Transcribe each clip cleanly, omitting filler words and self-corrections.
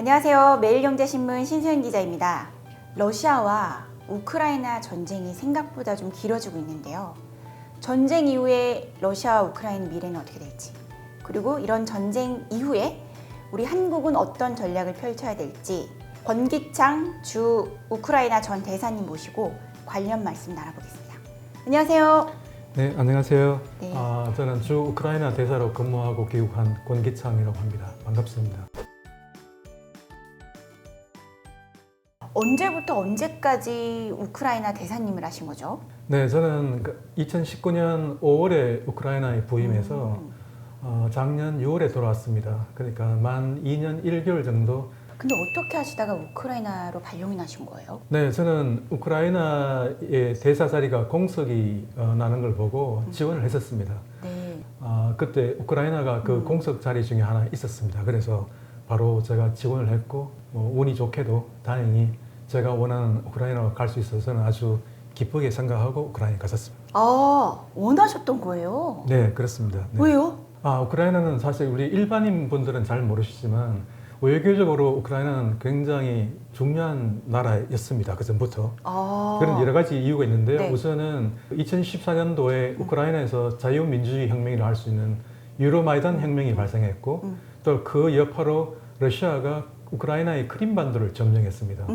안녕하세요. 매일경제신문 신수연 기자입니다. 러시아와 우크라이나 전쟁이 생각보다 좀 길어지고 있는데요. 전쟁 이후에 러시아와 우크라이나 미래는 어떻게 될지, 그리고 이런 전쟁 이후에 우리 한국은 어떤 전략을 펼쳐야 될지 권기창 주 우크라이나 전 대사님 모시고 관련 말씀 나눠보겠습니다. 안녕하세요. 네, 안녕하세요. 네. 저는 주 우크라이나 대사로 근무하고 귀국한 권기창이라고 합니다. 반갑습니다. 언제부터 언제까지 우크라이나 대사님을 하신 거죠? 네, 저는 2019년 5월에 우크라이나에 부임해서 작년 6월에 돌아왔습니다. 그러니까 만 2년 1개월 정도. 근데 어떻게 하시다가 우크라이나로 발령이 나신 거예요? 네, 저는 우크라이나의 대사 자리가 공석이 나는 걸 보고 지원을 했었습니다. 네. 그때 우크라이나가 그 공석 자리 중에 하나 있었습니다. 그래서 바로 제가 지원을 했고 운이 좋게도 다행히 제가 원하는 우크라이나로 갈 수 있어서는 아주 기쁘게 생각하고 우크라이나에 갔었습니다. 원하셨던 거예요? 네, 그렇습니다. 네. 왜요? 우크라이나는 사실 우리 일반인 분들은 잘 모르시지만 외교적으로 우크라이나는 굉장히 중요한 나라였습니다. 그 전부터. 그런 여러 가지 이유가 있는데요. 네. 우선은 2014년도에 우크라이나에서 자유민주주의 혁명이라 할 수 있는 유로마이단 혁명이 발생했고 또 그 여파로 러시아가 우크라이나의 크림반도를 점령했습니다.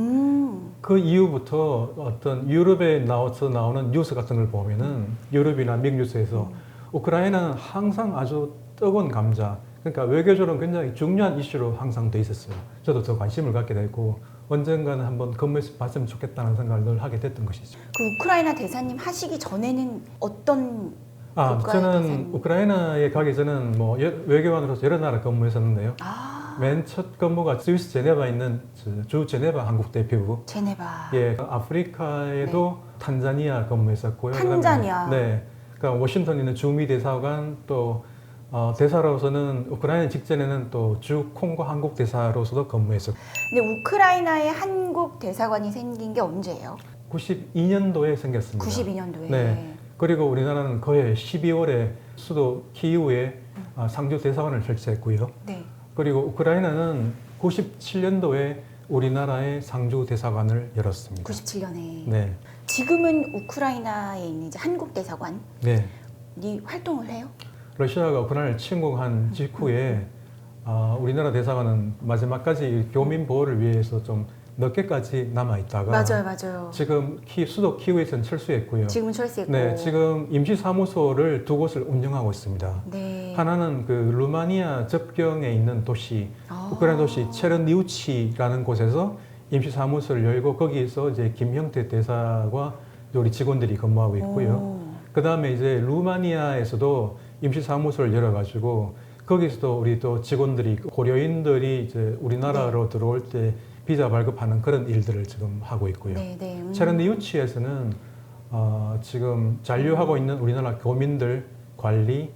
그 이후부터 어떤 유럽에 나오는 뉴스 같은 걸 보면은 유럽이나 미국 뉴스에서 우크라이나는 항상 아주 뜨거운 감자, 그러니까 외교적으로 굉장히 중요한 이슈로 항상 돼 있었어요. 저도 더 관심을 갖게 됐고 언젠가는 한번 근무해서 봤으면 좋겠다는 생각을 늘 하게 됐던 것이죠. 그 우크라이나 대사님 하시기 전에는 어떤 저는 대사님? 우크라이나에 가기 전에는 외교관으로서 여러 나라 근무했었는데요. 맨 첫 근무가 스위스 제네바에 있는 주 제네바 한국 대표부. 제네바. 예, 아프리카에도 탄자니아 근무했었고요. 탄자니아. 네, 그러니까 워싱턴에 있는 주미 대사관 또 대사로서는 우크라이나 직전에는 또 주 콩고 한국 대사로서도 근무했었고. 근데 우크라이나에 한국 대사관이 생긴 게 언제예요? 92년도에 생겼습니다. 92년도에. 네. 그리고 우리나라는 거의 12월에 수도 키이우에 상주 대사관을 설치했고요. 네. 그리고 우크라이나는 97년도에 우리나라의 상주 대사관을 열었습니다. 97년에. 네. 지금은 우크라이나에 있는 이제 한국 대사관이 네. 활동을 해요? 러시아가 우크라이나를 침공한 직후에 우리나라 대사관은 마지막까지 교민 보호를 위해서 좀 늦게까지 남아 있다가 맞아요. 지금 수도 키이우에서는 철수했고요. 지금은 철수했고. 네, 지금 임시 사무소를 두 곳을 운영하고 있습니다. 네. 하나는 그 루마니아 접경에 있는 도시, 우크라이나 도시 체르니우치라는 곳에서 임시 사무소를 열고 거기에서 이제 김형태 대사와 우리 직원들이 근무하고 있고요. 그 다음에 이제 루마니아에서도 임시 사무소를 열어가지고 거기서도 우리 또 직원들이 고려인들이 이제 우리나라로 들어올 때 비자 발급하는 그런 일들을 지금 하고 있고요. 체르니우치에서는 지금 잔류하고 있는 우리나라 교민들 관리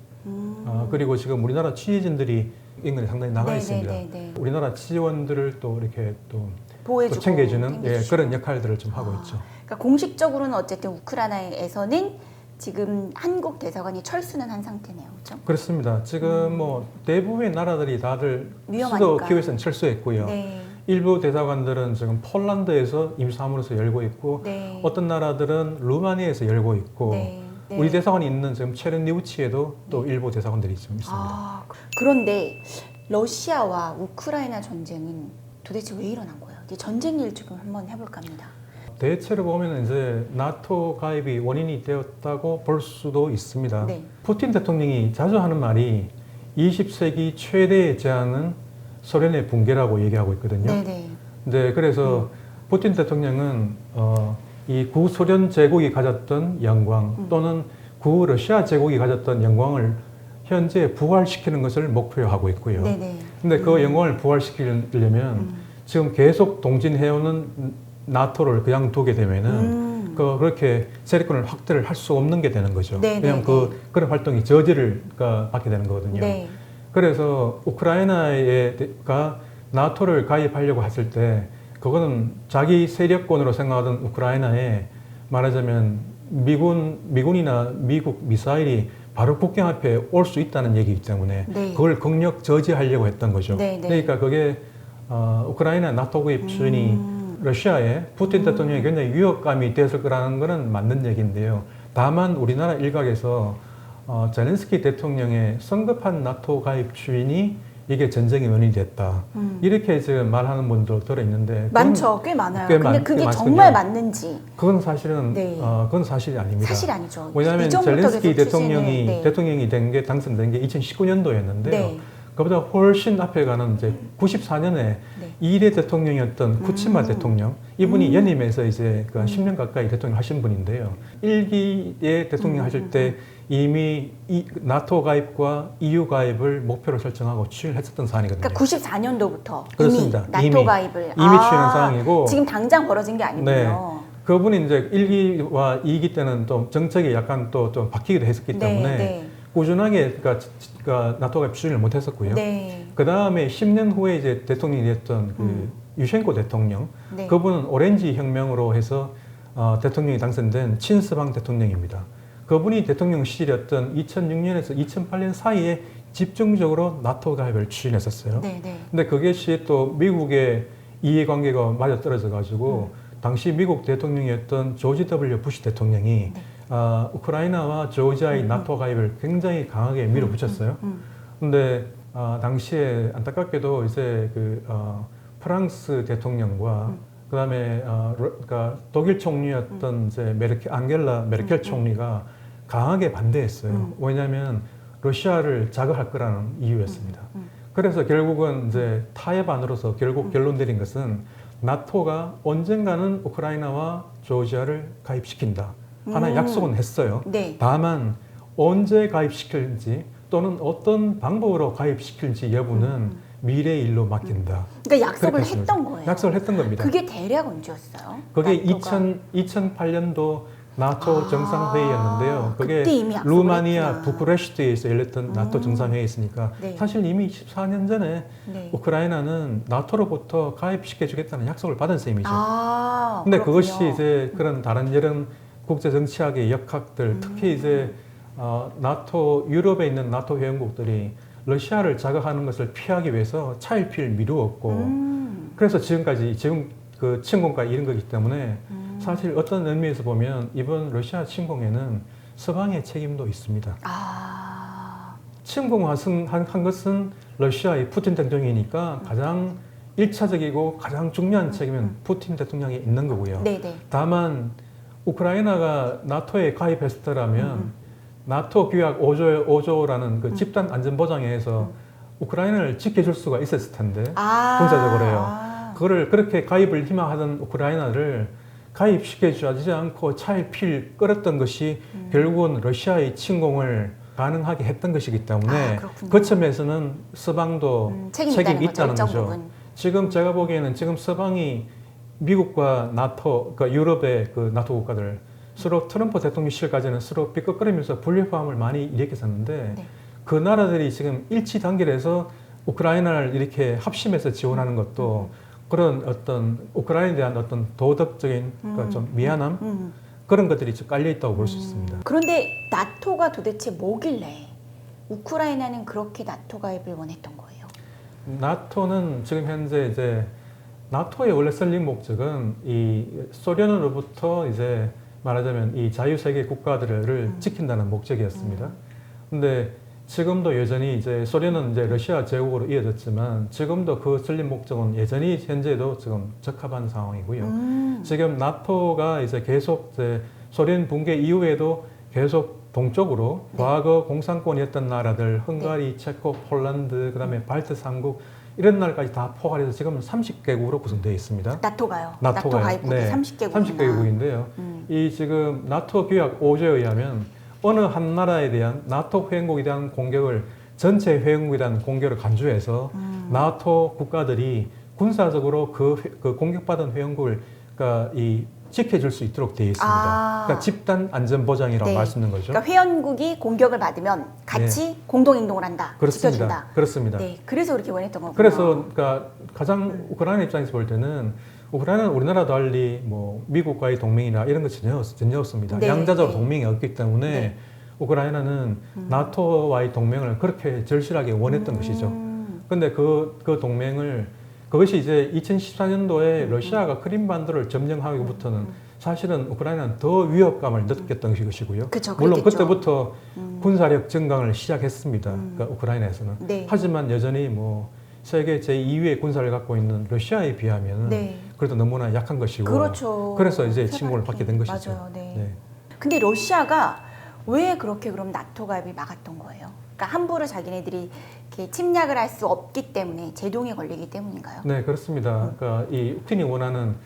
그리고 지금 우리나라 취재진들이 인근에 상당히 나가 있습니다. 우리나라 취재원들을 또 이렇게 또 보호해주고 챙겨주는 그런 역할들을 좀 하고 있죠. 그러니까 공식적으로는 어쨌든 우크라이나에서는 지금 한국 대사관이 철수는 한 상태네요, 그렇죠? 그렇습니다. 지금 대부분의 나라들이 다들 위험하니까. 수도 키우에서는 철수했고요. 네. 일부 대사관들은 지금 폴란드에서 임시사무소에서 열고 있고 네. 어떤 나라들은 루마니아에서 열고 있고 네. 우리 대사관이 있는 지금 체르니우치에도 또 일부 대사관들이 지금 있습니다. 그런데 러시아와 우크라이나 전쟁은 도대체 왜 일어난 거예요? 이제 전쟁 일 지금 한번 해볼까 합니다. 대체로 보면 이제 나토 가입이 원인이 되었다고 볼 수도 있습니다. 네. 푸틴 대통령이 자주 하는 말이 20세기 최대의 재앙은 소련의 붕괴라고 얘기하고 있거든요. 네, 그래서 푸틴 대통령은 이 구소련 제국이 가졌던 영광 또는 구러시아 제국이 가졌던 영광을 현재 부활시키는 것을 목표로 하고 있고요. 근데 그 영광을 부활시키려면 지금 계속 동진해오는 나토를 그냥 두게 되면은 그렇게 세력권을 확대를 할 수 없는 게 되는 거죠. 그냥 그런 활동이 저지를 받게 되는 거거든요. 그래서 우크라이나가 나토를 가입하려고 했을 때 그거는 자기 세력권으로 생각하던 우크라이나에 말하자면 미군이나 미국 미사일이 바로 국경 앞에 올 수 있다는 얘기이기 때문에 그걸 극력 저지하려고 했던 거죠. 그러니까 그게 우크라이나 나토 구입 추진이 러시아에 푸틴 대통령이 굉장히 위협감이 됐을 거라는 것은 맞는 얘기인데요. 다만 우리나라 일각에서 젤렌스키 대통령의 성급한 나토 가입 추진이 이게 전쟁의 원인이 됐다. 이렇게 지금 말하는 분도 들어있는데 많죠. 꽤 많아요. 근데 그게 정말 맞는지 그건 사실은 그건 사실이 아닙니다. 사실 아니죠. 왜냐하면 젤렌스키 대통령이 된 게 당선된 게 2019년도였는데요. 네. 그보다 훨씬 앞에 가는 이제 94년에 이대 대통령이었던 쿠츠마 대통령, 이분이 연임해서 이제 그 10년 가까이 대통령 하신 분인데요. 1기의 대통령 하실 때 이미 나토 가입과 EU 가입을 목표로 설정하고 추진을 했었던 사안이거든요. 그러니까 94년도부터 그렇습니다. 이미 나토 가입을 이미 추진한 상황이고 지금 당장 벌어진 게 아니군요. 네. 그분이 이제 1기와 2기 때는 또 정책이 약간 또 좀 바뀌기도 했었기 때문에 꾸준하게 그러니까 나토 가입 추진을 못했었고요. 그 다음에 10년 후에 이제 대통령이 됐던 그 유셴코 대통령, 그분은 오렌지 혁명으로 해서 대통령이 당선된 친서방 대통령입니다. 그분이 대통령 시절이었던 2006년에서 2008년 사이에 집중적으로 나토 가입을 추진했었어요. 근데 그것이 또 미국의 이해관계가 맞아떨어져 가지고 당시 미국 대통령이었던 조지 W 부시 대통령이 우크라이나와 조지아의 나토 가입을 굉장히 강하게 밀어붙였어요. 근데 당시에 안타깝게도 이제 프랑스 대통령과 그다음에 그러니까 독일 총리였던 이제 앙겔라 메르켈 총리가 강하게 반대했어요. 왜냐하면 러시아를 자극할 거라는 이유였습니다. 그래서 결국은 이제 타협안으로서 결국 결론 내린 것은 나토가 언젠가는 우크라이나와 조지아를 가입시킨다. 하나 약속은 했어요. 다만 언제 가입시킬지 또는 어떤 방법으로 가입시킬지 여부는 미래의 일로 맡긴다. 그러니까 약속을 했던 거예요. 약속을 했던 겁니다. 그게 대략 언제였어요? 그게 2008년도 나토 정상회의였는데요. 그게 이미 루마니아 부쿠레슈트에서 열렸던 나토 정상회의였으니까 사실 이미 14년 전에 우크라이나는 나토로부터 가입시켜주겠다는 약속을 받은 셈이죠. 근데 그것이 이제 그런 다른 여러 국제 정치학의 역학들, 특히 이제 나토 유럽에 있는 나토 회원국들이 러시아를 자극하는 것을 피하기 위해서 차일피일 미루었고 그래서 지금까지 그 침공까지 이런 거기 때문에 사실 어떤 의미에서 보면 이번 러시아 침공에는 서방의 책임도 있습니다. 침공한 것은 러시아의 푸틴 대통령이니까 가장 1차적이고 가장 중요한 책임은 푸틴 대통령이 있는 거고요. 다만 우크라이나가 나토에 가입했더라면 나토 규약 5조라는 그 집단 안전보장에서 우크라이나를 지켜줄 수가 있었을 텐데 군사적으로요. 그거를 그렇게 가입을 희망하던 우크라이나를 가입시켜주지 않고 차일피일 끌었던 것이 결국은 러시아의 침공을 가능하게 했던 것이기 때문에 그 점에서는 서방도 책임이 있다는 거죠. 지금 제가 보기에는 지금 서방이 미국과 나토, 그러니까 유럽의 그 나토 국가들 서로 트럼프 대통령 시절까지는 서로 삐걱거리면서 분리화함을 많이 일으켰었는데 그 나라들이 지금 일치 단결해서 우크라이나를 이렇게 합심해서 지원하는 것도 그런 어떤 우크라이나에 대한 어떤 도덕적인 그러니까 좀 미안함 그런 것들이 좀 깔려 있다고 볼 수 있습니다. 그런데 나토가 도대체 뭐길래 우크라이나는 그렇게 나토 가입을 원했던 거예요? 나토는 지금 현재 이제 나토의 원래 설립 목적은 이 소련으로부터 이제 말하자면 이 자유세계 국가들을 지킨다는 목적이었습니다. 근데 지금도 여전히 이제 소련은 이제 러시아 제국으로 이어졌지만 지금도 그 설립 목적은 여전히 현재도 지금 적합한 상황이고요. 지금 나토가 이제 계속 이제 소련 붕괴 이후에도 계속 동쪽으로 과거 공산권이었던 나라들 헝가리, 체코, 폴란드, 그다음에 발트 삼국 이런 나라까지 다 포괄해서 지금은 30개국으로 구성되어 있습니다. 나토가요? 나토 가입국이 30개국이나. 30개국인데요. 이 지금 나토 규약 5조에 의하면 어느 한 나라에 대한 나토 회원국에 대한 공격을 전체 회원국에 대한 공격을 간주해서 나토 국가들이 군사적으로 그 공격받은 회원국을 그러니까 지켜줄 수 있도록 되어 있습니다. 그러니까 집단 안전 보장이라고 말씀드린 거죠. 그러니까 회원국이 공격을 받으면 같이 공동 행동을 한다. 그렇습니다. 지켜준다. 그렇습니다. 그래서 그렇게 원했던 거군요. 그래서 그러니까 가장 우크라이나 입장에서 볼 때는 우크라이나는 우리나라 달리 뭐 미국과의 동맹이나 이런 거 전혀 없습니다. 양자적으로 동맹이 없기 때문에 우크라이나는 나토와의 동맹을 그렇게 절실하게 원했던 것이죠. 그런데 그 동맹을 그것이 이제 2014년도에 러시아가 크림반도를 점령하기부터는 사실은 우크라이나는 더 위협감을 느꼈던 것이고요. 그쵸, 물론 그랬겠죠. 그때부터 군사력 증강을 시작했습니다. 그러니까 우크라이나에서는. 네. 하지만 여전히 뭐 세계 제2위의 군사를 갖고 있는 러시아에 비하면 네. 그래도 너무나 약한 것이고. 그렇죠. 그래서 이제 침공을 받게 된 것이죠. 맞아요. 네. 네. 근데 러시아가 왜 그렇게 그럼 나토 가입을 막았던 거예요? 그러니까 함부로 자기네들이 이렇게 침략을 할 수 없기 때문에 제동에 걸리기 때문인가요? 네, 그렇습니다. 그러니까 이 푸틴이 원하는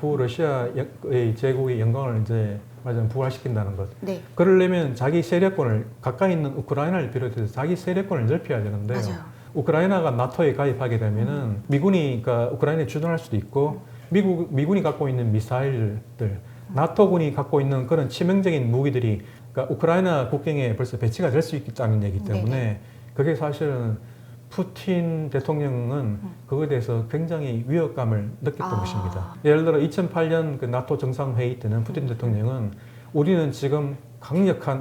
구러시아의 제국의 영광을 이제 말하자면 부활시킨다는 것. 네. 그러려면 자기 세력권을 가까이 있는 우크라이나를 비롯해서 자기 세력권을 넓혀야 되는데요. 맞아요. 우크라이나가 나토에 가입하게 되면은 미군이 그러니까 우크라이나에 주둔할 수도 있고 미군이 갖고 있는 미사일들, 나토군이 갖고 있는 그런 치명적인 무기들이 그러니까 우크라이나 국경에 벌써 배치가 될 수 있다는 얘기 때문에 네네. 그게 사실은 푸틴 대통령은 그거에 대해서 굉장히 위협감을 느꼈던 것입니다. 예를 들어 2008년 그 나토 정상회의 때는 푸틴 대통령은 우리는 지금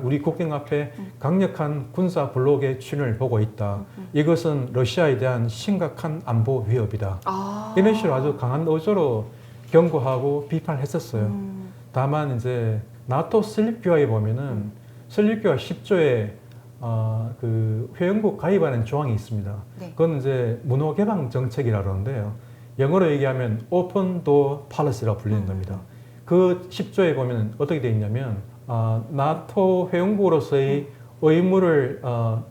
우리 국경 앞에 강력한 군사 블록의 진을 보고 있다. 이것은 러시아에 대한 심각한 안보 위협이다. 이런 식으로 아주 강한 어조로 경고하고 비판했었어요. 다만 이제 나토 설립규화에 보면은 설립규화 10조에 그 회원국 가입하는 조항이 있습니다. 네. 그건 이제 문호 개방 정책이라고 그러는데요. 영어로 얘기하면 Open Door Policy라고 불리는 겁니다. 그 10조에 보면 어떻게 되어 있냐면 나토 회원국으로서의 의무를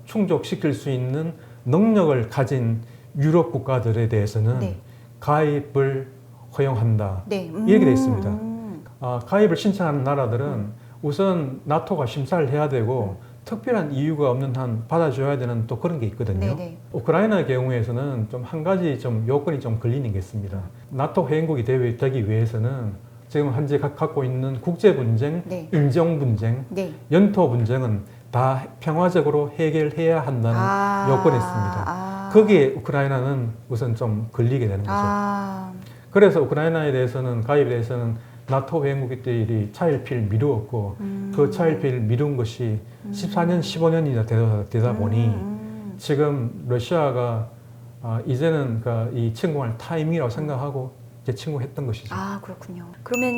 충족시킬 수 있는 능력을 가진 유럽 국가들에 대해서는 네. 가입을 허용한다. 네. 이렇게 되어 있습니다. 가입을 신청하는 나라들은 우선 나토가 심사를 해야 되고 특별한 이유가 없는 한 받아줘야 되는 또 그런 게 있거든요. 네네. 우크라이나 경우에서는 좀 한 가지 좀 요건이 좀 걸리는 게 있습니다. 나토 회원국이 되기 위해서는 지금 현재 갖고 있는 국제 분쟁, 네. 인정 분쟁, 네. 영토 분쟁은 다 평화적으로 해결해야 한다는 요건이 있습니다. 거기에 우크라이나는 우선 좀 걸리게 되는 거죠. 그래서 우크라이나에 대해서는 가입에 대해서는 나토 회원국들이 차일피일 미루었고 그 차일피일 미룬 것이 14년, 15년이나 되다 보니 지금 러시아가 이제는 그러니까 이 침공할 타이밍이라고 생각하고 이제 침공했던 것이죠. 그렇군요. 그러면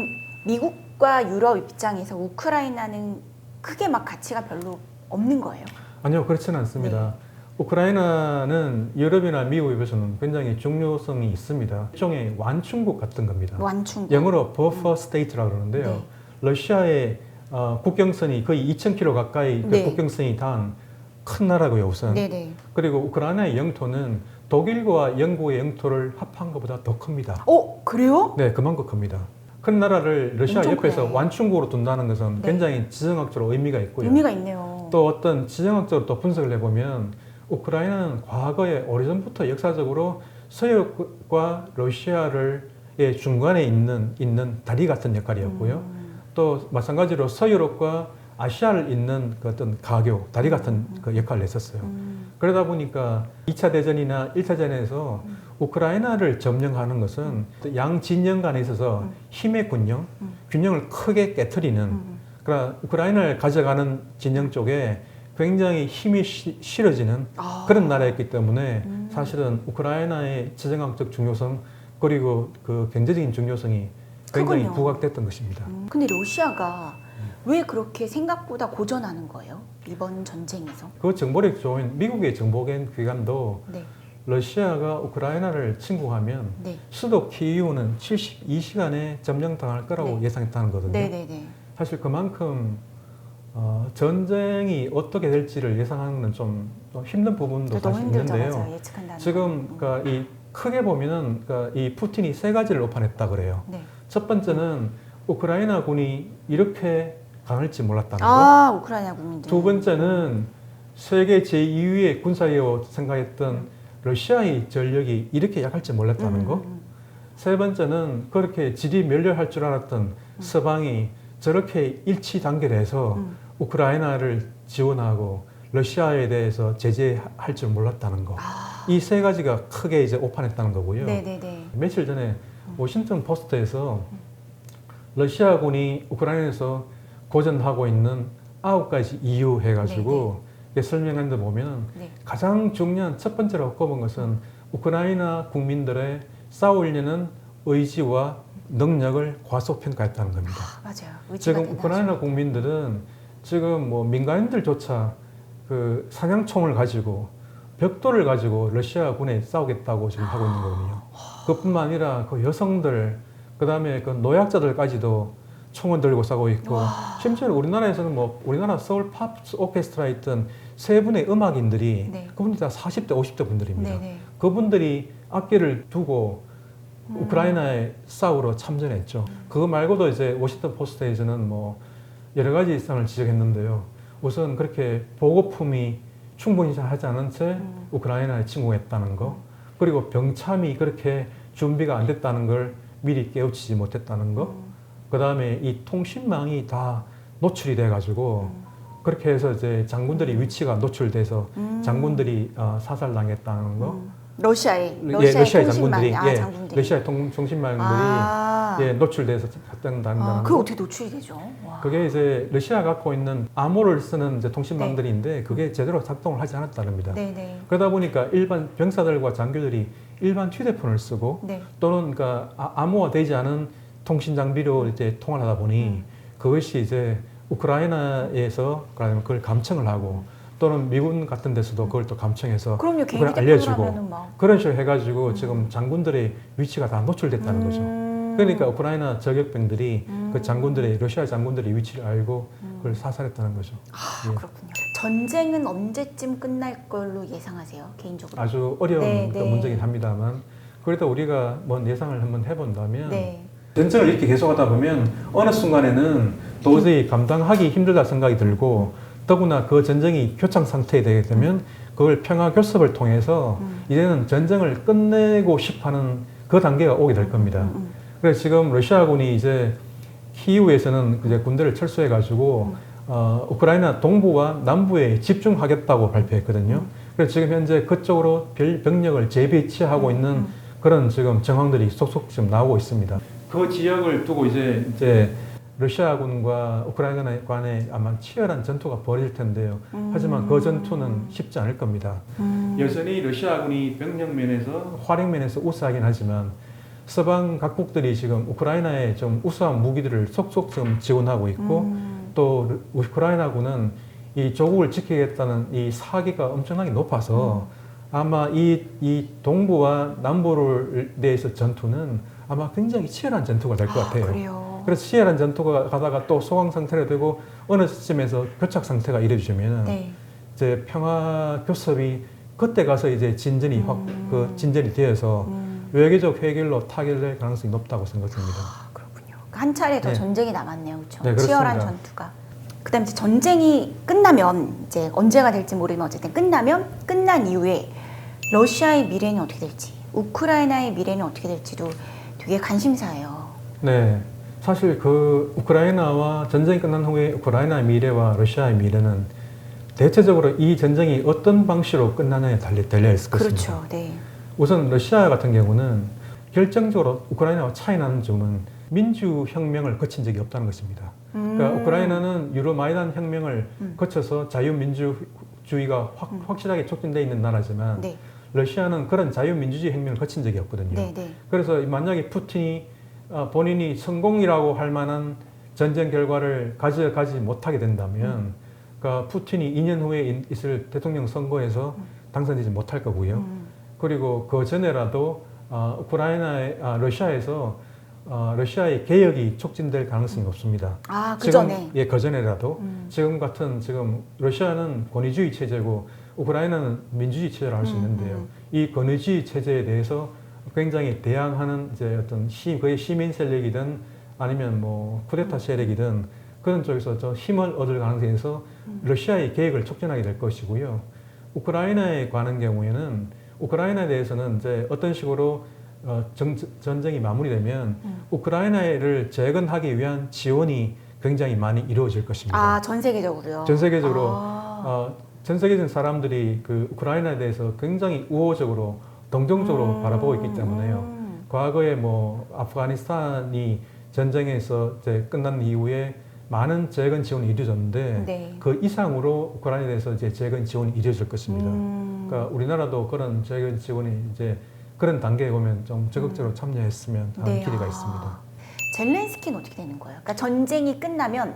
미국과 유럽 입장에서 우크라이나는 크게 막 가치가 별로 없는 거예요? 아니요, 그렇지는 않습니다. 네. 우크라이나는 유럽이나 미국에 비해서는 굉장히 중요성이 있습니다. 일종의 완충국 같은 겁니다. 완충국. 영어로 버퍼 스테이트라고 그러는데요. 네. 러시아의 국경선이 거의 2,000km 가까이 네. 그 국경선이 닿은 큰 나라고요, 우선. 네네. 그리고 우크라이나의 영토는 독일과 영국의 영토를 합한 것보다 더 큽니다. 그래요? 네, 그만큼 큽니다. 큰 나라를 러시아 엄청 옆에서 크네. 완충국으로 둔다는 것은 네. 굉장히 지정학적으로 의미가 있고요. 의미가 있네요. 또 어떤 지정학적으로 또 분석을 해보면 우크라이나는 과거에 오래전부터 역사적으로 서유럽과 러시아의 중간에 있는 다리 같은 역할이었고요. 또 마찬가지로 서유럽과 아시아를 잇는 그 어떤 가교, 다리 같은 그 역할을 했었어요. 그러다 보니까 2차 대전이나 1차 대전에서 우크라이나를 점령하는 것은 양 진영 간에 있어서 힘의 균형을 크게 깨트리는, 그러니까 우크라이나를 가져가는 진영 쪽에 굉장히 힘이 실어지는 그런 나라였기 때문에 사실은 우크라이나의 지정학적 중요성 그리고 그 경제적인 중요성이 굉장히 크군요. 부각됐던 것입니다. 근데 러시아가 왜 그렇게 생각보다 고전하는 거예요? 이번 전쟁에서? 그 정보력 좋은 미국의 정보gen 기관도 네. 러시아가 우크라이나를 침공하면 네. 수도 키이우는 72시간에 점령당할 거라고 네. 예상했다는 거거든요. 네네네. 사실 그만큼 전쟁이 어떻게 될지를 예상하는 좀 힘든 부분도 너무 사실 힘들죠, 있는데요. 맞아요. 예측한다는 지금 그러니까 이 크게 보면은 그러니까 이 푸틴이 세 가지를 오판했다 그래요. 네. 첫 번째는 우크라이나 군이 이렇게 강할지 몰랐다는 거. 우크라이나 국민들. 두 번째는 세계 제2위의 군사력으로 생각했던 러시아의 전력이 이렇게 약할지 몰랐다는 거. 세 번째는 그렇게 질이 멸렬할 줄 알았던 서방이 저렇게 일치단결해서 우크라이나를 지원하고 러시아에 대해서 제재할 줄 몰랐다는 거. 이 세 가지가 크게 이제 오판했다는 거고요. 네네네. 며칠 전에 워싱턴 포스트에서 러시아군이 우크라이나에서 고전하고 있는 9가지 이유 해가지고 설명한 데 보면 네. 가장 중요한 첫 번째로 꼽은 것은 우크라이나 국민들의 싸우려는 의지와 능력을 과소평가했다는 겁니다. 맞아요. 지금 우크라이나 국민들은 지금 뭐 민간인들조차 그 사냥총을 가지고 벽돌을 가지고 러시아군에 싸우겠다고 지금 하고 있는 거거든요. 그뿐만 아니라 그 여성들, 그 다음에 그 노약자들까지도 총을 들고 싸우고 있고, 심지어 우리나라에서는 뭐 우리나라 서울 팝 오케스트라에 있던 세 분의 음악인들이 네. 그분들이 다 40대, 50대 분들입니다. 네네. 그분들이 악기를 두고 우크라이나에 싸우러 참전했죠. 그거 말고도 이제 워싱턴 포스트에서는 뭐 여러 가지 상을 지적했는데요. 우선 그렇게 보급품이 충분히 하지 않은 채 우크라이나에 침공했다는 거, 그리고 병참이 그렇게 준비가 안 됐다는 걸 미리 깨우치지 못했다는 거, 그 다음에 이 통신망이 다 노출이 돼가지고 그렇게 해서 이제 장군들이 위치가 노출돼서 장군들이 사살당했다는 거. 러시아의 러시아의 통신망, 장군들이, 장군들이. 러시아의 통신망들이 노출돼서 사살당한다는 그게 거. 어떻게 노출이 되죠? 와. 그게 이제 러시아가 갖고 있는 암호를 쓰는 이제 통신망들인데 그게 제대로 작동을 하지 않았다는겁니다. 네네. 그러다 보니까 일반 병사들과 장교들이 일반 휴대폰을 쓰고 네. 또는 그러니까 암호화되지 않은 통신 장비로 이제 통화를 하다 보니 그것이 이제 우크라이나에서 그걸 감청을 하고 또는 미군 같은 데서도 그걸 또 감청해서 그럼요. 개인 그걸 알려주고 그런 식으로 해가지고 지금 장군들의 위치가 다 노출됐다는 거죠. 그러니까 우크라이나 저격병들이 그 장군들의 러시아 장군들의 위치를 알고 그걸 사살했다는 거죠. 예. 그렇군요. 전쟁은 언제쯤 끝날 걸로 예상하세요? 개인적으로? 아주 어려운 네, 그 네. 문제긴 합니다만 그래도 우리가 뭔 예상을 한번 해본다면 네. 전쟁을 이렇게 계속하다 보면 어느 순간에는 도저히 감당하기 힘들다 생각이 들고 더구나 그 전쟁이 교착 상태에 되게 되면 그걸 평화 교섭을 통해서 이제는 전쟁을 끝내고 싶어하는 그 단계가 오게 될 겁니다. 그래서 지금 러시아군이 이제 키이우에서는 이제 군대를 철수해 가지고 우크라이나 동부와 남부에 집중하겠다고 발표했거든요. 그래서 지금 현재 그쪽으로 병력을 재배치하고 있는 그런 지금 정황들이 속속 지금 나오고 있습니다. 그 지역을 두고 이제 러시아군과 우크라이나 간에 아마 치열한 전투가 벌어질 텐데요. 하지만 그 전투는 쉽지 않을 겁니다. 여전히 러시아군이 병력 면에서 활용 면에서 우세하긴 하지만 서방 각국들이 지금 우크라이나에 좀 우수한 무기들을 속속 좀 지원하고 있고 또 우크라이나군은 이 조국을 지키겠다는 이 사기가 엄청나게 높아서 아마 이 동부와 남부를 대해서 전투는 아마 굉장히 치열한 전투가 될 것 같아요. 그래요. 그래서 치열한 전투가 가다가 또 소강 상태로 되고 어느 시점에서 교착 상태가 이루어지면 네. 이제 평화 교섭이 그때 가서 이제 진전이 진전이 되어서 외교적 해결로 타결될 가능성이 높다고 생각됩니다. 그렇군요. 한 차례 더 네. 전쟁이 남았네요, 그렇죠? 네, 치열한 그렇습니다. 전투가. 그다음에 이제 전쟁이 끝나면 이제 언제가 될지 모르지만 어쨌든 끝난 이후에 러시아의 미래는 어떻게 될지, 우크라이나의 미래는 어떻게 될지도 되게 관심사예요. 네, 사실 그 우크라이나와 전쟁이 끝난 후에 우크라이나의 미래와 러시아의 미래는 대체적으로 이 전쟁이 어떤 방식으로 끝나냐에 달려 있을 것입니다. 그렇죠. 네. 우선 러시아 같은 경우는 결정적으로 우크라이나와 차이 나는 점은 민주혁명을 거친 적이 없다는 것입니다. 그러니까 우크라이나는 유로마이단 혁명을 거쳐서 자유민주주의가 확실하게 촉진되어 있는 나라지만 네. 러시아는 그런 자유민주주의 혁명을 거친 적이 없거든요. 네, 네. 그래서 만약에 푸틴이 본인이 성공이라고 할 만한 전쟁 결과를 가져가지 못하게 된다면 그러니까 푸틴이 2년 후에 있을 대통령 선거에서 당선되지 못할 거고요. 그리고 그 전에라도 러시아에서 러시아의 개혁이 촉진될 가능성이 없습니다. 아, 그 지금, 전에? 예, 그 전에라도 지금 러시아는 권위주의 체제고 우크라이나는 민주주의 체제를 할 수 있는데요. 이 권위주의 체제에 대해서 굉장히 대항하는 이제 어떤 거의 시민 세력이든 아니면 뭐 쿠데타 세력이든 그런 쪽에서 저 힘을 얻을 가능성이 있어서 러시아의 개혁을 촉진하게 될 것이고요. 우크라이나에 관한 경우에는 우크라이나에 대해서는 이제 어떤 식으로 전쟁이 마무리되면 우크라이나를 재건하기 위한 지원이 굉장히 많이 이루어질 것입니다. 아, 전 세계적으로요? 전 세계적으로 전 세계적인 사람들이 그 우크라이나에 대해서 굉장히 우호적으로 동정적으로 바라보고 있기 때문에요. 과거에 뭐 아프가니스탄이 전쟁에서 이제 끝난 이후에 많은 재건 지원이 이루어졌는데 네. 그 이상으로 우크라이나에 대해서 이제 재건 지원이 이루어질 것입니다. 그러니까 우리나라도 그런 재경 지원이 이제 그런 단계에 오면 좀 적극적으로 참여했으면 하는 네. 기대가 있습니다. 젤렌스키는 어떻게 되는 거예요? 그러니까 전쟁이 끝나면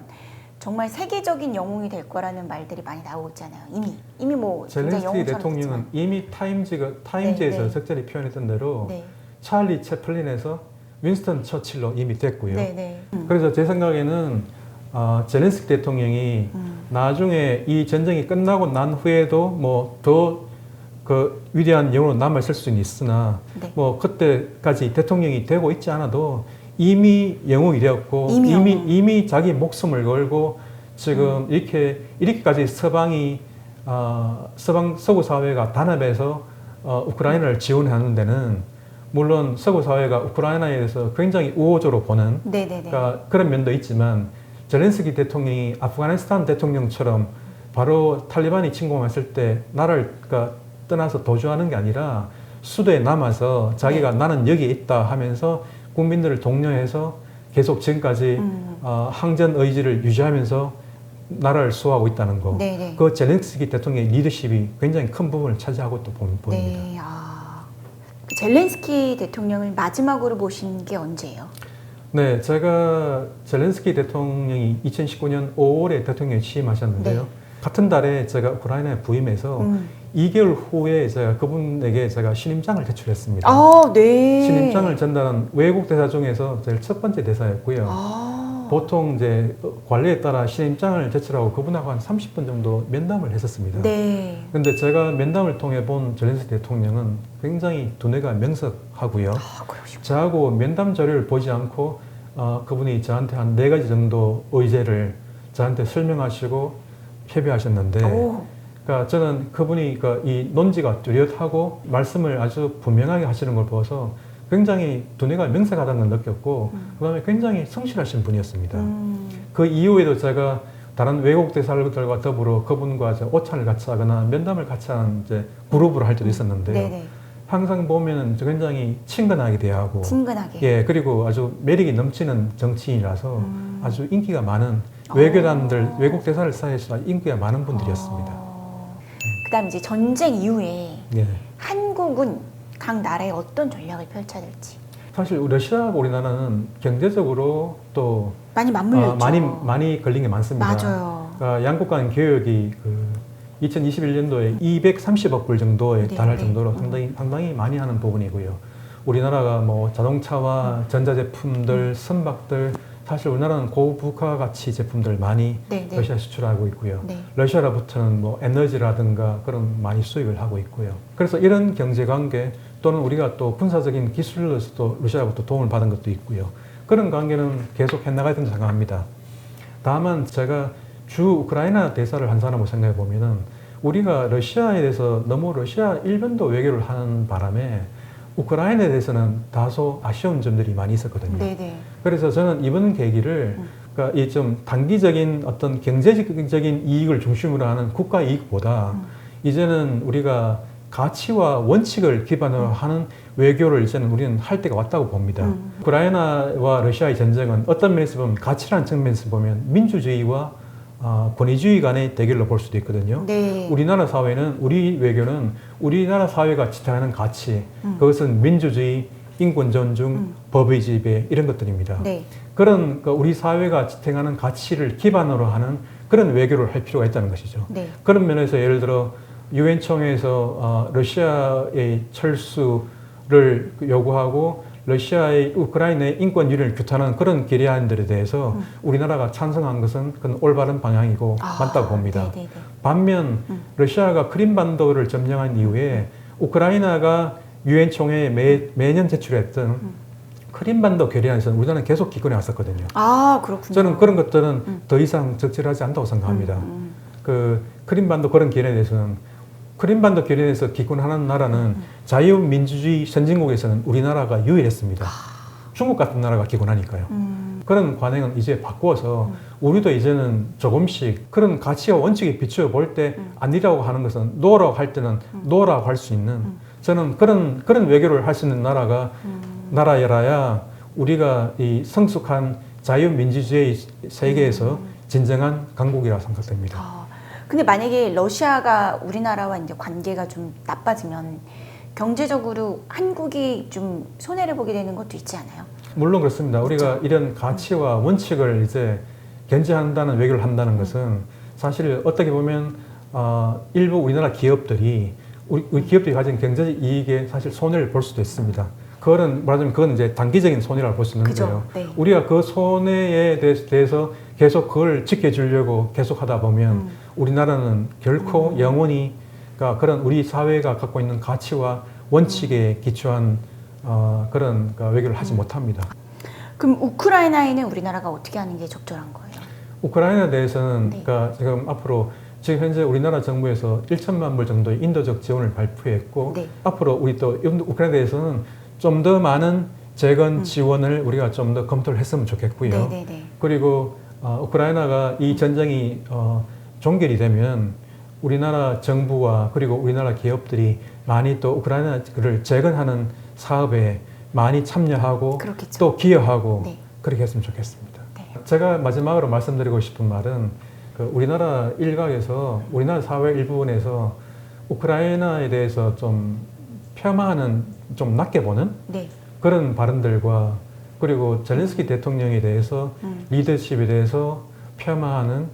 정말 세계적인 영웅이 될 거라는 말들이 많이 나오고 있잖아요. 이미 뭐 굉장히 젤렌스키 영웅처럼 대통령은 됐지만. 이미 타임즈에서 네. 적절히 표현했던 대로 네. 찰리 채플린에서 윈스턴 처칠로 이미 됐고요. 네. 그래서 제 생각에는 젤렌스키 대통령이 나중에 이 전쟁이 끝나고 난 후에도 뭐 더 그 위대한 영웅으로 남아있을 수는 있으나 네. 뭐 그때까지 대통령이 되고 있지 않아도 이미 영웅이 되었고 이미 이미 자기 목숨을 걸고 지금 이렇게까지 서구 사회가 단합해서 우크라이나를 지원하는 데는 물론 서구 사회가 우크라이나에 대해서 굉장히 우호적으로 보는 그러니까 그런 면도 있지만 젤렌스키 대통령이 아프가니스탄 대통령처럼 바로 탈리반이 침공했을 때 나라를 그러니까 떠나서 도주하는 게 아니라 수도에 남아서 자기가 나는 여기에 있다 하면서 국민들을 독려해서 계속 지금까지 항전 의지를 유지하면서 나라를 수호하고 있다는 거. 그 젤렌스키 대통령의 리더십이 굉장히 큰 부분을 차지하고 또 보입니다. 네. 젤렌스키 대통령을 마지막으로 보신 게 언제예요? 네, 제가 젤렌스키 대통령이 2019년 5월에 대통령에 취임하셨는데요. 같은 달에 제가 우크라이나에 부임해서 2개월 후에 제가 그분에게 제가 신임장을 제출했습니다. 신임장을 전달한 외국 대사 중에서 제일 첫 번째 대사였고요. 보통 이제 관례에 따라 신임장을 제출하고 그분하고 한 30분 정도 면담을 했었습니다. 근데 제가 면담을 통해 본 젤렌스키 대통령은 굉장히 두뇌가 명석하고요. 저하고 면담 자료를 보지 않고 그분이 저한테 한 4가지 정도 의제를 저한테 설명하시고 협의하셨는데 그러니까 저는 그분이 이 논지가 뚜렷하고 말씀을 아주 분명하게 하시는 걸 보아서 굉장히 두뇌가 명석하다는 걸 느꼈고 그다음에 굉장히 성실하신 분이었습니다. 그 이후에도 제가 다른 외국 대사들과 더불어 그분과 오찬을 같이 하거나 면담을 같이 하는 이제 그룹으로 할 때도 있었는데요. 항상 보면은 굉장히 친근하게 대하고 예, 그리고 아주 매력이 넘치는 정치인이라서 아주 인기가 많은 외교단들, 외국 대사들 사이에서 인기가 많은 분들이었습니다. 그다음 이제 전쟁 이후에 한국은 각 나라에 어떤 전략을 펼쳐야 될지. 사실 러시아하고 우리나라는 경제적으로 또 많이 맞물렸죠. 많이 걸린 게 많습니다. 맞아요. 그러니까 양국 간 교역이 2021년도에 230억 불 정도에 달할 정도로 상당히 많이 하는 부분이고요. 우리나라가 뭐 자동차와 전자제품들, 선박들 사실 우리나라는 고부가 가치 제품들 많이 러시아 수출하고 있고요. 러시아로부터는 뭐 에너지라든가 그런 많이 수입을 하고 있고요. 그래서 이런 경제 관계 또는 우리가 또 군사적인 기술로서도 러시아로부터 도움을 받은 것도 있고요. 그런 관계는 계속 해나가야 된다고 생각합니다. 다만 제가 주 우크라이나 대사를 한 사람으로 생각해 보면은 우리가 러시아에 대해서 너무 러시아 일변도 외교를 하는 바람에 우크라이나에 대해서는 다소 아쉬운 점들이 많이 있었거든요. 그래서 저는 이번 계기를 그러니까 이 좀 단기적인 어떤 경제적인 이익을 중심으로 하는 국가 이익보다 이제는 우리가 가치와 원칙을 기반으로 하는 외교를 이제는 우리는 할 때가 왔다고 봅니다. 우크라이나와 러시아의 전쟁은 어떤 면에서 보면 가치라는 측면에서 보면 민주주의와 권위주의 간의 대결로 볼 수도 있거든요. 우리나라 사회는 우리 외교는 우리나라 사회가 지향하는 가치 그것은 민주주의, 인권 존중, 법의 지배 이런 것들입니다. 그런 우리 사회가 지향하는 가치를 기반으로 하는 그런 외교를 할 필요가 있다는 것이죠. 그런 면에서 예를 들어 유엔 총회에서 러시아의 철수를 요구하고 러시아의 우크라이나의 인권 유린을 규탄하는 그런 결의안들에 대해서 우리나라가 찬성한 것은 그건 올바른 방향이고 맞다고 봅니다. 반면 러시아가 크림반도를 점령한 이후에 우크라이나가 유엔 총회에 매년 제출했던 크림반도 결의안에서는 우리나라는 계속 기권해 왔었거든요. 그렇군요. 저는 그런 것들은 더 이상 적절하지 않다고 생각합니다. 그 크림반도 그런 결의에 대해서는 크림반도 결의에서 기권하는 나라는 자유민주주의 선진국에서는 우리나라가 유일했습니다. 중국 같은 나라가 기권하니까요. 그런 관행은 이제 바꾸어서 우리도 이제는 조금씩 그런 가치와 원칙에 비추어 볼 때 아니라고 하는 것은 노라고 할 때는 노라고 할 수 있는 저는 그런 외교를 할 수 있는 나라여야 우리가 이 성숙한 자유민주주의 세계에서 진정한 강국이라고 생각됩니다. 근데 만약에 러시아가 우리나라와 이제 관계가 좀 나빠지면 경제적으로 한국이 좀 손해를 보게 되는 것도 있지 않아요? 물론 그렇습니다. 우리가 이런 가치와 원칙을 이제 견지한다는 외교를 한다는 것은 사실 어떻게 보면 일부 우리나라 기업들이 우리 기업들이 가진 경제적 이익에 사실 손해를 볼 수도 있습니다. 그거는 말하자면 그건 이제 단기적인 손해라고 볼 수 있는데요. 네. 우리가 그 손해에 대해서 계속 그걸 지켜주려고 계속 하다 보면 우리나라는 결코 영원히 그러니까 그런 우리 사회가 갖고 있는 가치와 원칙에 기초한 그런 외교를 하지 못합니다. 그럼 우크라이나에는 우리나라가 어떻게 하는 게 적절한 거예요? 우크라이나에 대해서는 네. 그러니까 지금 앞으로 지금 현재 우리나라 정부에서 1천만 불 정도의 인도적 지원을 발표했고 네. 앞으로 우리 또 우크라이나에 대해서는 좀 더 많은 재건 지원을 우리가 좀 더 검토를 했으면 좋겠고요. 네네네. 그리고 우크라이나가 이 전쟁이 종결이 되면 우리나라 정부와 그리고 우리나라 기업들이 많이 또 우크라이나를 재건하는 사업에 많이 참여하고 그렇겠죠. 또 기여하고 네. 그렇게 했으면 좋겠습니다. 네. 제가 마지막으로 말씀드리고 싶은 말은 그 우리나라 일각에서 우리나라 사회 일부분에서 우크라이나에 대해서 좀 폄하하는 좀 낮게 보는 네. 그런 발언들과 그리고 젤렌스키 대통령에 대해서 리더십에 대해서 폄하하는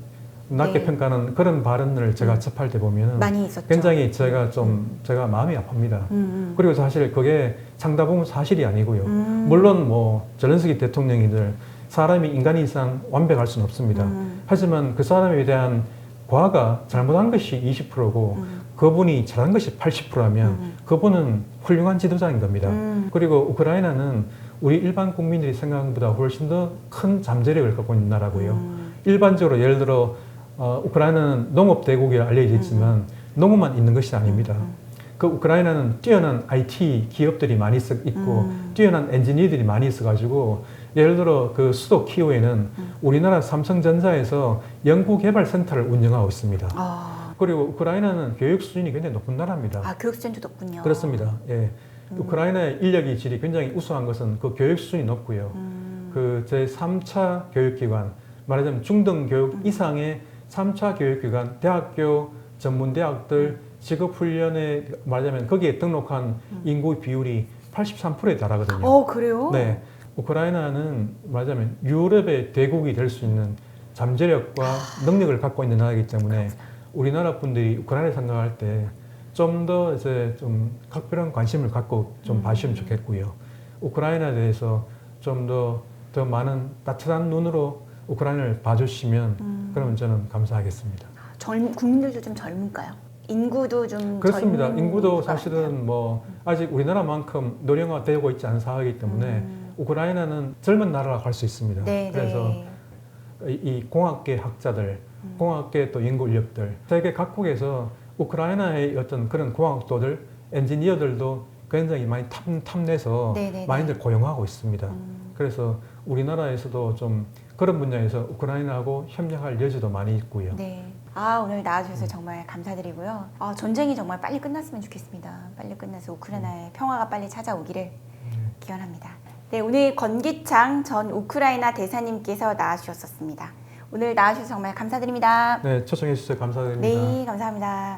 낮게 네. 평가하는 그런 발언을 제가 접할 때 보면 많이 있었죠. 굉장히 제가 마음이 아픕니다. 그리고 사실 그게 상당 부분 사실이 아니고요. 물론 뭐 젤렌스키 대통령이들 사람이 인간이 이상 완벽할 수는 없습니다. 하지만 그 사람에 대한 과가 잘못한 것이 20%고 그분이 잘한 것이 80%라면 그분은 훌륭한 지도자인 겁니다. 그리고 우크라이나는 우리 일반 국민들이 생각하는 것보다 훨씬 더 큰 잠재력을 갖고 있는 나라고요. 일반적으로 예를 들어 우크라이나는 농업 대국이라 알려져 있지만 농업만 있는 것이 아닙니다. 그 우크라이나는 뛰어난 IT 기업들이 많이 있고 뛰어난 엔지니어들이 많이 있어가지고 예를 들어 그 수도 키오에는 우리나라 삼성전자에서 연구개발센터를 운영하고 있습니다. 그리고 우크라이나는 교육 수준이 굉장히 높은 나라입니다. 교육 수준도 높군요. 그렇습니다. 예. 우크라이나의 인력의 질이 굉장히 우수한 것은 그 교육 수준이 높고요. 그 제3차 교육기관, 말하자면 중등교육 이상의 3차 교육기관, 대학교, 전문대학들, 직업훈련에 말하자면 거기에 등록한 인구 비율이 83%에 달하거든요. 그래요? 네. 우크라이나는 말하자면 유럽의 대국이 될 수 있는 잠재력과 능력을 갖고 있는 나라이기 때문에 우리나라 분들이 우크라이나 생각할 때 좀 더 이제 좀 각별한 관심을 갖고 좀 봐주시면 좋겠고요. 우크라이나에 대해서 좀 더 많은 따뜻한 눈으로 우크라이나를 봐주시면 그러면 저는 감사하겠습니다. 국민들도 좀 젊은가요? 인구도 좀 그렇습니다. 젊은 인구도 인구가 사실은 아니라. 뭐 아직 우리나라만큼 노령화되고 있지 않은 사회이기 때문에 우크라이나는 젊은 나라라고 할 수 있습니다. 네, 그래서 이 공학계 학자들, 공학계 또 연구 인력들, 세계 각국에서 우크라이나의 어떤 그런 공학도들, 엔지니어들도 굉장히 많이 탐내서 네네네. 많이들 고용하고 있습니다. 그래서 우리나라에서도 좀 그런 분야에서 우크라이나하고 협력할 여지도 많이 있고요. 네. 오늘 나와주셔서 정말 감사드리고요. 전쟁이 정말 빨리 끝났으면 좋겠습니다. 빨리 끝나서 우크라이나의 평화가 빨리 찾아오기를 기원합니다. 네, 오늘 권기창 전 우크라이나 대사님께서 나와주셨습니다. 오늘 나와주셔서 정말 감사드립니다. 네, 초청해 주셔서 감사드립니다. 네, 감사합니다.